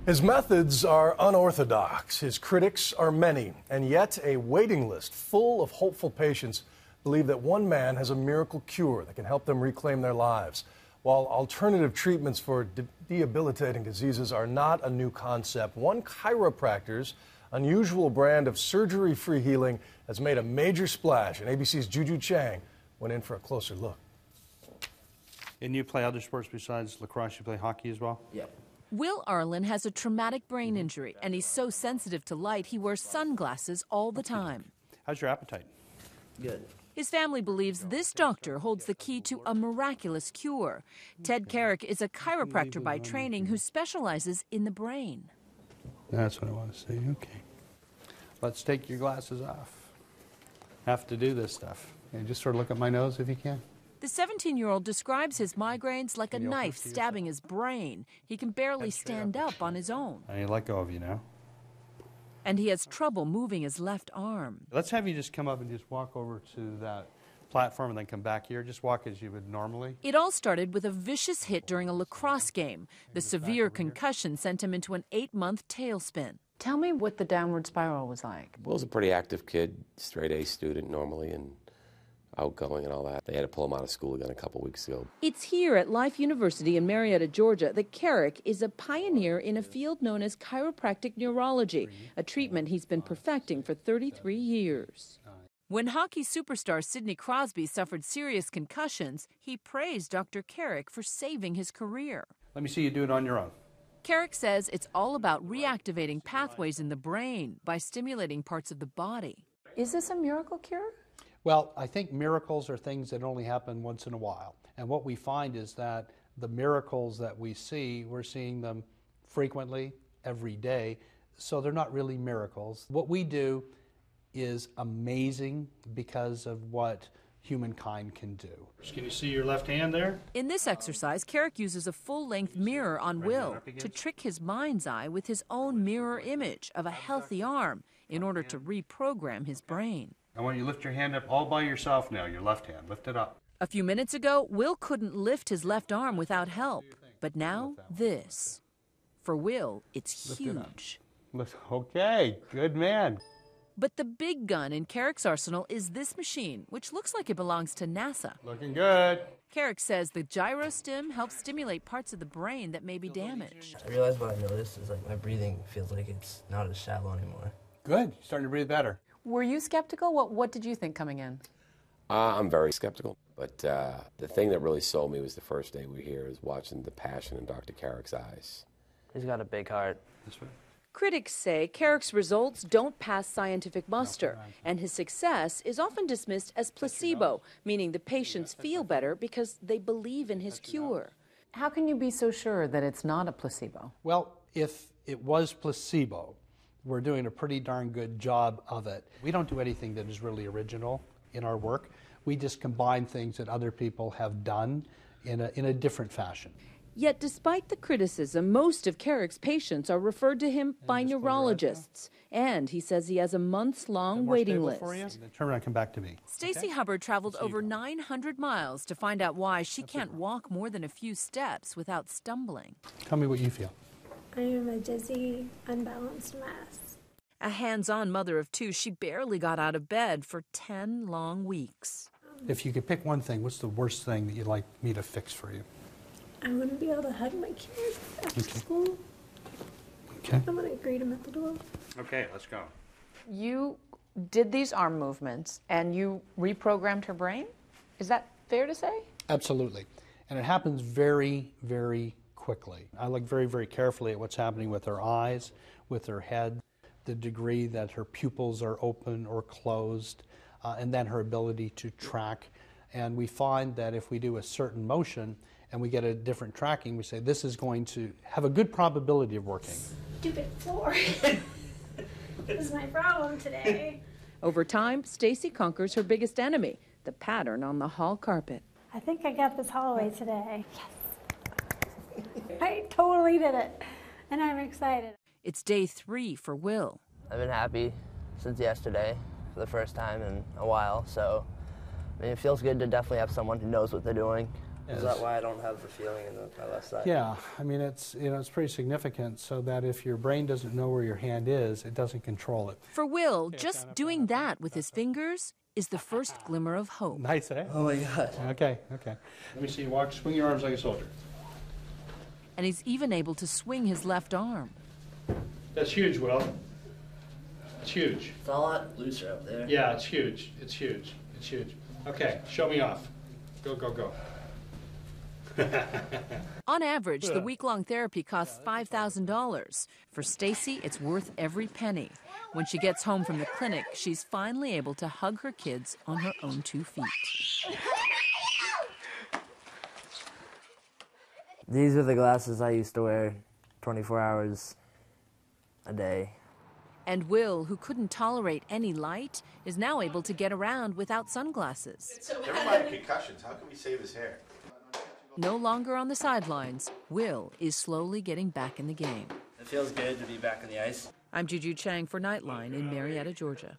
His methods are unorthodox, his critics are many, and yet a waiting list full of hopeful patients believe that one man has a miracle cure that can help them reclaim their lives. While alternative treatments for debilitating diseases are not a new concept, one chiropractor's unusual brand of surgery-free healing has made a major splash, and ABC's Juju Chang went in for a closer look. And you play other sports besides lacrosse? You play hockey as well? Yep. Will Arlen has a traumatic brain injury, and he's so sensitive to light he wears sunglasses all the time. How's your appetite? Good. His family believes this doctor holds the key to a miraculous cure. Ted Carrick is a chiropractor by training who specializes in the brain. That's what I want to see. Okay. Let's take your glasses off. Have to do this stuff. Okay, just sort of look at my nose if you can. The 17-year-old describes his migraines like a knife stabbing his brain. He can barely stand up on his own. I let go of you now. And he has trouble moving his left arm. Let's have you just come up and just walk over to that platform and then come back here. Just walk as you would normally. It all started with a vicious hit during a lacrosse game. The severe concussion sent him into an 8-month tailspin. Tell me what the downward spiral was like. Will's a pretty active kid, straight A student normally, and outgoing and all that. They had to pull him out of school again a couple weeks ago. It's here at Life University in Marietta, Georgia, that Carrick is a pioneer in a field known as chiropractic neurology, a treatment he's been perfecting for 33 years. When hockey superstar Sidney Crosby suffered serious concussions, he praised Dr. Carrick for saving his career. Let me see you do it on your own. Carrick says it's all about reactivating pathways in the brain by stimulating parts of the body. Is this a miracle cure? Well, I think miracles are things that only happen once in a while. And what we find is that the miracles that we see, we're seeing them frequently, every day, so they're not really miracles. What we do is amazing because of what humankind can do. Can you see your left hand there? In this exercise, Carrick uses a full-length mirror on Will to trick his mind's eye with his own mirror image of a healthy arm in order to reprogram his brain. I want you to lift your hand up all by yourself now, your left hand. Lift it up. A few minutes ago, Will couldn't lift his left arm without help. But now, this. For Will, it's huge. Okay, good man. But the big gun in Carrick's arsenal is this machine, which looks like it belongs to NASA. Looking good. Carrick says the gyrostim helps stimulate parts of the brain that may be damaged. I realized what I noticed is like my breathing feels like it's not as shallow anymore. Good. You're starting to breathe better. Were you skeptical? What did you think coming in? I'm very skeptical, but the thing that really sold me was the first day we were here, is watching the passion in Dr. Carrick's eyes. He's got a big heart. This way. Critics say Carrick's results don't pass scientific muster, and his success is often dismissed as placebo, meaning the patients feel better because they believe in his cure. How can you be so sure that it's not a placebo? Well, if it was placebo, we're doing a pretty darn good job of it. We don't do anything that is really original in our work. We just combine things that other people have done in a different fashion. Yet despite the criticism, most of Carrick's patients are referred to him by neurologists. And he says he has a months-long waiting list. Turn around and come back to me. Stacey Hubbard traveled over 900 miles to find out why she can't walk more than a few steps without stumbling. Tell me what you feel. I am a dizzy, unbalanced mess. A hands-on mother of two, she barely got out of bed for 10 long weeks. If you could pick one thing, what's the worst thing that you'd like me to fix for you? I want to be able to hug my kids after school. Okay. I want to greet them at the door. Okay, let's go. You did these arm movements and you reprogrammed her brain? Is that fair to say? Absolutely. And it happens very, very quickly. I look very, very carefully at what's happening with her eyes, with her head, the degree that her pupils are open or closed, and then her ability to track. And we find that if we do a certain motion and we get a different tracking, we say this is going to have a good probability of working. Stupid floor. This is my problem today. Over time, Stacey conquers her biggest enemy, the pattern on the hall carpet. I think I got this hallway today. Yes. I totally did it. And I'm excited. It's day 3 for Will. I've been happy since yesterday for the first time in a while, so I mean, it feels good to definitely have someone who knows what they're doing Is that why I don't have the feeling in my left side? Yeah, I mean, it's pretty significant, so that if your brain doesn't know where your hand is, it doesn't control it. For Will, just doing that with his fingers is the first glimmer of hope. Nice, eh? Oh my God. Okay. Let me see you walk, swing your arms like a soldier. And he's even able to swing his left arm. That's huge, Will. It's huge. It's a lot looser up there. Yeah, it's huge. It's huge. It's huge. Okay, show me off. Go. On average, the week-long therapy costs $5,000. For Stacy, it's worth every penny. When she gets home from the clinic, she's finally able to hug her kids on her own 2 feet. These are the glasses I used to wear 24 hours a day. And Will, who couldn't tolerate any light, is now able to get around without sunglasses. Never mind concussions. How can we save his hair? No longer on the sidelines, Will is slowly getting back in the game. It feels good to be back on the ice. I'm Juju Chang for Nightline in Marietta, Georgia.